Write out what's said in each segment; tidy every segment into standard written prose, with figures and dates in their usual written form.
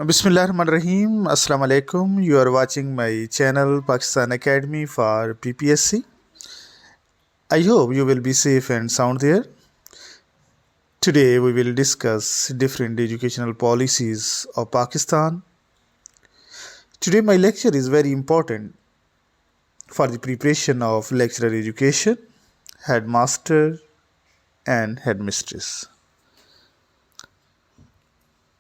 Bismillahirrahmanirrahim. Assalamu alaikum. You are watching my channel Pakistan Academy for PPSC. I hope you will be safe and sound there. Today we will discuss different educational policies of Pakistan. Today my lecture is very important for the preparation of lecturer education, headmaster and headmistress.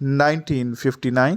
1959।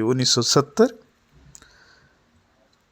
1970।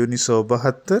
1972।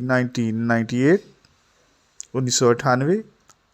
1998 1998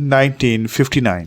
1959।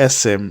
SM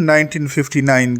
1959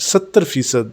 70%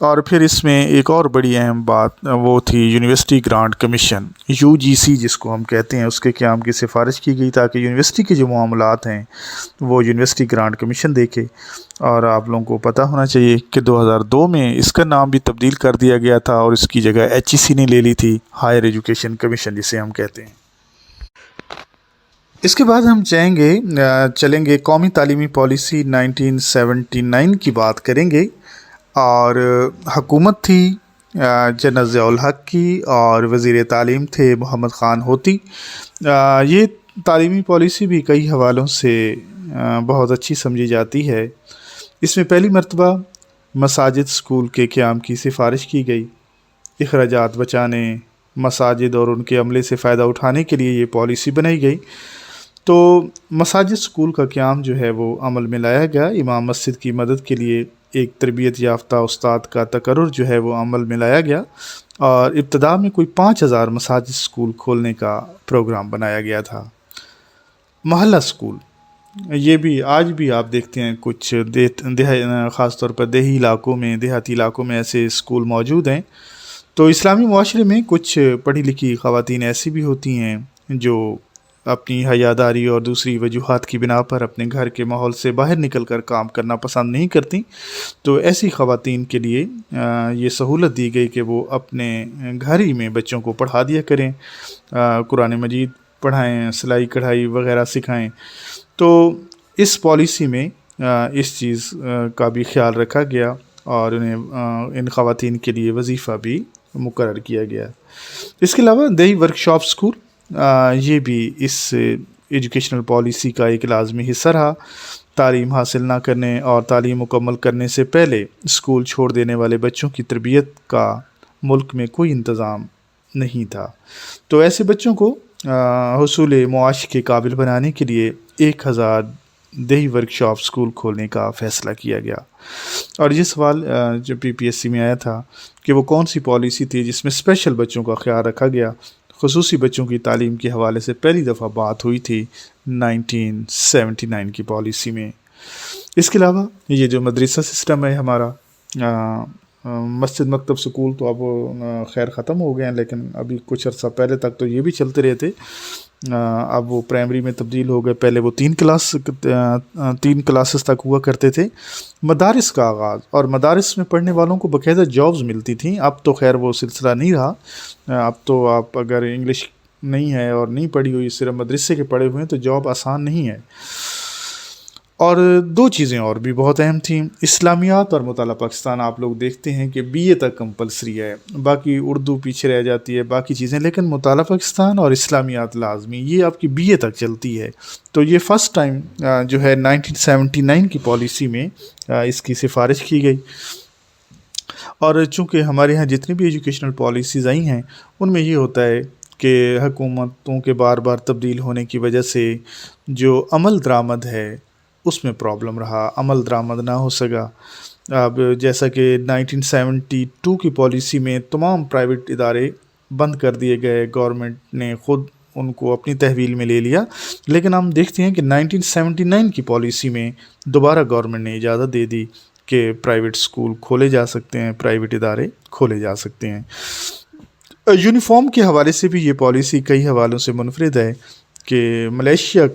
اور پھر اس میں ایک اور بڑی اہم بات وہ تھی یونیورسٹی گرانٹ کمیشن UGC جس کو ہم کہتے ہیں، اس کے قیام کی سفارش کی گئی تاکہ یونیورسٹی کے جو معاملات ہیں وہ یونیورسٹی گرانٹ کمیشن دیکھے۔ اور آپ لوگوں کو پتہ ہونا چاہیے کہ 2002 میں اس کا نام بھی تبدیل کر دیا گیا تھا اور اس کی جگہ HEC نے لے لی تھی، ہائر ایجوکیشن کمیشن جسے ہم کہتے ہیں۔ اس کے بعد ہم چلیں گے قومی تعلیمی پالیسی 1979 کی بات کریں گے، اور حکومت تھی جنرل ضیاء الحق کی اور وزیر تعلیم تھے محمد خان ہوتی۔ یہ تعلیمی پالیسی بھی کئی حوالوں سے بہت اچھی سمجھی جاتی ہے۔ اس میں پہلی مرتبہ مساجد اسکول کے قیام کی سفارش کی گئی۔ اخراجات بچانے، مساجد اور ان کے عملے سے فائدہ اٹھانے کے لیے یہ پالیسی بنائی گئی۔ تو مساجد اسکول کا قیام جو ہے وہ عمل میں لایا گیا۔ امام مسجد کی مدد کے لیے ایک تربیت یافتہ استاد کا تقرر جو ہے وہ عمل میں لایا گیا، اور ابتدا میں کوئی 5000 مساجد اسکول کھولنے کا پروگرام بنایا گیا تھا۔ محلہ اسکول، یہ بھی آج بھی آپ دیکھتے ہیں کچھ خاص طور پر دیہی علاقوں میں، دیہاتی علاقوں میں ایسے اسکول موجود ہیں۔ تو اسلامی معاشرے میں کچھ پڑھی لکھی خواتین ایسی بھی ہوتی ہیں جو اپنی حیاداری اور دوسری وجوہات کی بنا پر اپنے گھر کے ماحول سے باہر نکل کر کام کرنا پسند نہیں کرتی، تو ایسی خواتین کے لیے یہ سہولت دی گئی کہ وہ اپنے گھر ہی میں بچوں کو پڑھا دیا کریں، قرآن مجید پڑھائیں، سلائی کڑھائی وغیرہ سکھائیں۔ تو اس پالیسی میں اس چیز کا بھی خیال رکھا گیا اور ان خواتین کے لیے وظیفہ بھی مقرر کیا گیا۔ اس کے علاوہ دیہی ورکشاپ اسکول، یہ بھی اس ایجوکیشنل پالیسی کا ایک لازمی حصہ رہا۔ تعلیم حاصل نہ کرنے اور تعلیم مکمل کرنے سے پہلے اسکول چھوڑ دینے والے بچوں کی تربیت کا ملک میں کوئی انتظام نہیں تھا، تو ایسے بچوں کو حصول معاش کے قابل بنانے کے لیے 1000 دیہی ورکشاپ اسکول کھولنے کا فیصلہ کیا گیا۔ اور یہ سوال جو PPSC میں آیا تھا کہ وہ کون سی پالیسی تھی جس میں اسپیشل بچوں کا خیال رکھا گیا، خصوصی بچوں کی تعلیم کے حوالے سے پہلی دفعہ بات ہوئی تھی 1979 کی پالیسی میں۔ اس کے علاوہ یہ جو مدرسہ سسٹم ہے ہمارا، مسجد مکتب سکول تو اب خیر ختم ہو گئے ہیں، لیکن ابھی کچھ عرصہ پہلے تک تو یہ بھی چلتے رہتے، اب وہ پرائمری میں تبدیل ہو گئے۔ پہلے وہ 3 کلاسز تک ہوا کرتے تھے۔ مدارس کا آغاز، اور مدارس میں پڑھنے والوں کو باقاعدہ جابز ملتی تھیں، اب تو خیر وہ سلسلہ نہیں رہا۔ اب تو آپ اگر انگلش نہیں ہے اور نہیں پڑھی ہوئی، صرف مدرسے کے پڑھے ہوئے ہیں، تو جاب آسان نہیں ہے۔ اور 2 چیزیں اور بھی بہت اہم تھیں، اسلامیات اور مطالعہ پاکستان۔ آپ لوگ دیکھتے ہیں کہ BA تک کمپلسری ہے، باقی اردو پیچھے رہ جاتی ہے، باقی چیزیں، لیکن مطالعہ پاکستان اور اسلامیات لازمی، یہ آپ کی BA تک چلتی ہے۔ تو یہ فرسٹ ٹائم جو ہے 1979 کی پالیسی میں اس کی سفارش کی گئی۔ اور چونکہ ہمارے ہاں جتنی بھی ایجوکیشنل پالیسیز آئی ہیں ان میں یہ ہوتا ہے کہ حکومتوں کے بار بار تبدیل ہونے کی وجہ سے جو عمل درآمد ہے اس میں پرابلم رہا، عمل درآمد نہ ہو سکا۔ اب جیسا کہ 1972 کی پالیسی میں تمام پرائیویٹ ادارے بند کر دیے گئے، گورنمنٹ نے خود ان کو اپنی تحویل میں لے لیا، لیکن ہم دیکھتے ہیں کہ 1979 کی پالیسی میں دوبارہ گورنمنٹ نے اجازت دے دی کہ پرائیویٹ اسکول کھولے جا سکتے ہیں، پرائیویٹ ادارے کھولے جا سکتے ہیں۔ یونیفارم کے حوالے سے بھی یہ پالیسی کئی حوالوں سے منفرد ہے کہ ملیشیا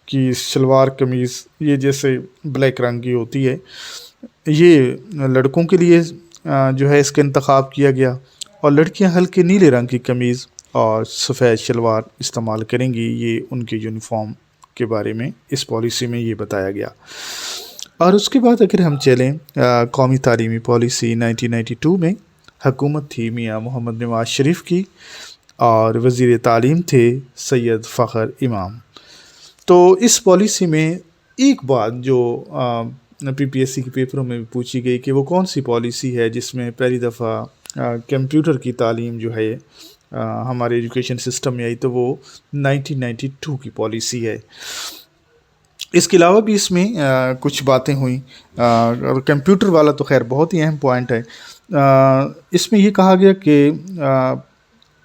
کی شلوار قمیض یہ جیسے بلیک رنگ کی ہوتی ہے، یہ لڑکوں کے لیے جو ہے اس کا انتخاب کیا گیا، اور لڑکیاں ہلکے نیلے رنگ کی قمیض اور سفید شلوار استعمال کریں گی۔ یہ ان کے یونیفارم کے بارے میں اس پالیسی میں یہ بتایا گیا۔ اور اس کے بعد اگر ہم چلیں قومی تعلیمی پالیسی 1992 میں، حکومت تھی میاں محمد نواز شریف کی اور وزیر تعلیم تھے سید فخر امام۔ تو اس پالیسی میں ایک بات جو PPSC کے پیپروں میں بھی پوچھی گئی کہ وہ کون سی پالیسی ہے جس میں پہلی دفعہ کمپیوٹر کی تعلیم جو ہے ہمارے ایجوکیشن سسٹم میں آئی، تو وہ 1992 کی پالیسی ہے۔ اس کے علاوہ بھی اس میں کچھ باتیں ہوئیں، اور کمپیوٹر والا تو خیر بہت ہی اہم پوائنٹ ہے۔ اس میں یہ کہا گیا کہ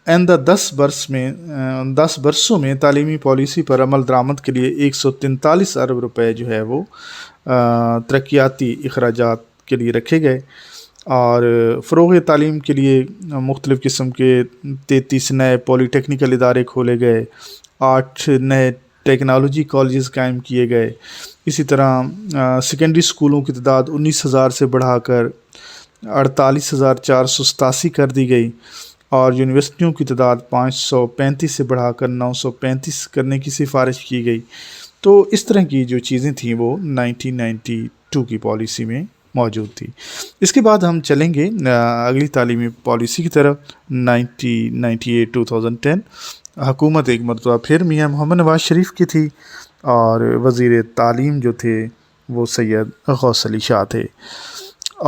آئندہ 10 برسوں میں تعلیمی پالیسی پر عمل درآمد کے لیے 143 ارب روپے جو ہے وہ ترقیاتی اخراجات کے لیے رکھے گئے، اور فروغ تعلیم کے لیے مختلف قسم کے 33 نئے پولی ٹیکنیکل ادارے کھولے گئے، 8 نئے ٹیکنالوجی کالجز قائم کیے گئے۔ اسی طرح سیکنڈری اسکولوں کی تعداد 19,000 سے بڑھا کر 48,487 کر دی گئی، اور یونیورسٹیوں کی تعداد 535 سے بڑھا کر 935 کرنے کی سفارش کی گئی۔ تو اس طرح کی جو چیزیں تھیں وہ 1992 کی پالیسی میں موجود تھی۔ اس کے بعد ہم چلیں گے اگلی تعلیمی پالیسی کی طرف، 1998-2010۔ حکومت ایک مرتبہ پھر میاں محمد نواز شریف کی تھی، اور وزیر تعلیم جو تھے وہ سید غوث علی شاہ تھے۔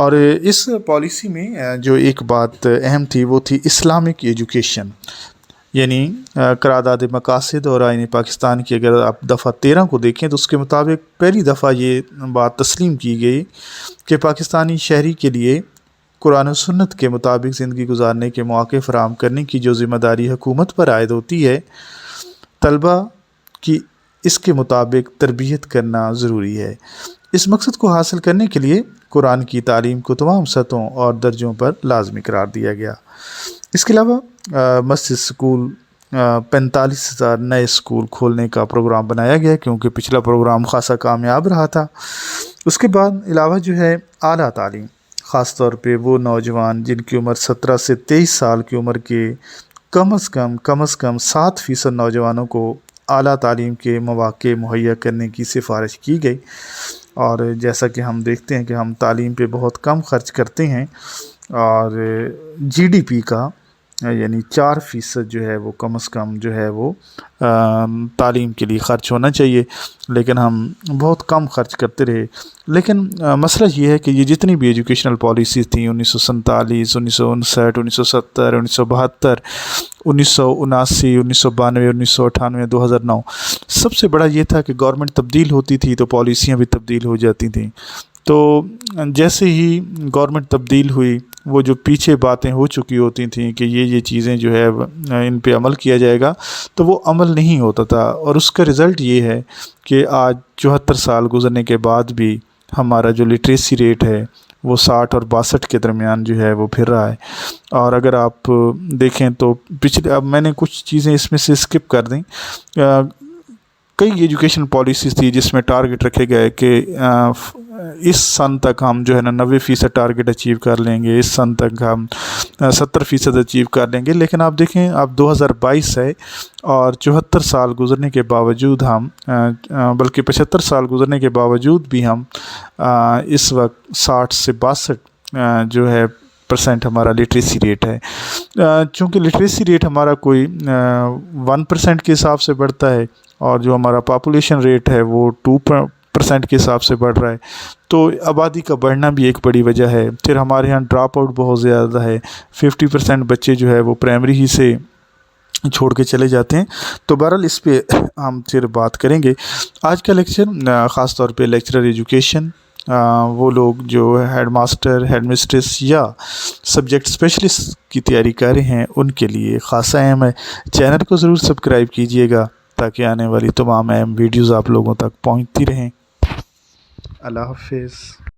اور اس پالیسی میں جو ایک بات اہم تھی وہ تھی اسلامک ایجوکیشن، یعنی قرارداد مقاصد اور آئین پاکستان کی اگر آپ دفعہ 13 کو دیکھیں تو اس کے مطابق پہلی دفعہ یہ بات تسلیم کی گئی کہ پاکستانی شہری کے لیے قرآن و سنت کے مطابق زندگی گزارنے کے مواقع فراہم کرنے کی جو ذمہ داری حکومت پر عائد ہوتی ہے، طلبہ کی اس کے مطابق تربیت کرنا ضروری ہے۔ اس مقصد کو حاصل کرنے کے لیے قرآن کی تعلیم کو تمام سطحوں اور درجوں پر لازمی قرار دیا گیا۔ اس کے علاوہ مسجد اسکول 45,000 نئے اسکول کھولنے کا پروگرام بنایا گیا، کیونکہ پچھلا پروگرام خاصا کامیاب رہا تھا۔ اس کے بعد علاوہ جو ہے اعلیٰ تعلیم، خاص طور پہ وہ نوجوان جن کی عمر 17 سے 23 سال کی عمر کے کم از کم 7% نوجوانوں کو اعلیٰ تعلیم کے مواقع مہیا کرنے کی سفارش کی گئی۔ اور جیسا کہ ہم دیکھتے ہیں کہ ہم تعلیم پہ بہت کم خرچ کرتے ہیں، اور GDP کا یعنی 4% جو ہے وہ کم از کم جو ہے وہ تعلیم کے لیے خرچ ہونا چاہیے، لیکن ہم بہت کم خرچ کرتے رہے۔ لیکن مسئلہ یہ ہے کہ یہ جتنی بھی ایجوکیشنل پالیسیز تھیں 1947، 1959، 1970، 1972، 1979، 1992، 1998، 2009، سب سے بڑا یہ تھا کہ گورنمنٹ تبدیل ہوتی تھی تو پالیسیاں بھی تبدیل ہو جاتی تھیں۔ تو جیسے ہی گورنمنٹ تبدیل ہوئی، وہ جو پیچھے باتیں ہو چکی ہوتی تھیں کہ یہ چیزیں جو ہے ان پہ عمل کیا جائے گا، تو وہ عمل نہیں ہوتا تھا، اور اس کا رزلٹ یہ ہے کہ آج 74 سال گزرنے کے بعد بھی ہمارا جو لٹریسی ریٹ ہے وہ 60 اور 62 کے درمیان جو ہے وہ پھر رہا ہے۔ اور اگر آپ دیکھیں تو اب میں نے کچھ چیزیں اس میں سے اسکپ کر دیں۔ کئی ایجوکیشن پالیسیز تھی جس میں ٹارگٹ رکھے گئے کہ اس سن تک ہم جو ہے نا 90% ٹارگٹ اچیو کر لیں گے، اس سن تک ہم 70% اچیو کر لیں گے، لیکن آپ دیکھیں اب 2022 ہے اور 74 سال گزرنے کے باوجود ہم بلکہ 75 سال گزرنے کے باوجود بھی ہم اس وقت 60 سے 62 جو ہے % ہمارا لٹریسی ریٹ ہے۔ چونکہ لٹریسی ریٹ ہمارا کوئی 1% کے حساب سے بڑھتا ہے، اور جو ہمارا پاپولیشن ریٹ ہے وہ 2% کے حساب سے بڑھ رہا ہے، تو آبادی کا بڑھنا بھی ایک بڑی وجہ ہے۔ پھر ہمارے یہاں ڈراپ آؤٹ بہت زیادہ ہے، 50% بچے جو ہے وہ پرائمری ہی سے چھوڑ کے چلے جاتے ہیں۔ تو بہرحال اس پہ ہم پھر بات کریں گے۔ آج کا لیکچر خاص طور پہ لیکچرر ایجوکیشن، وہ لوگ جو ہیڈ ماسٹر، ہیڈ مسٹریس یا سبجیکٹ اسپیشلسٹ کی تیاری کر رہے ہیں ان کے لیے خاصا اہم ہے۔ چینل کو ضرور سبسکرائب کیجیے گا تاکہ آنے والی تمام اہم ویڈیوز آپ لوگوں تک پہنچتی رہیں۔ اللہ حافظ۔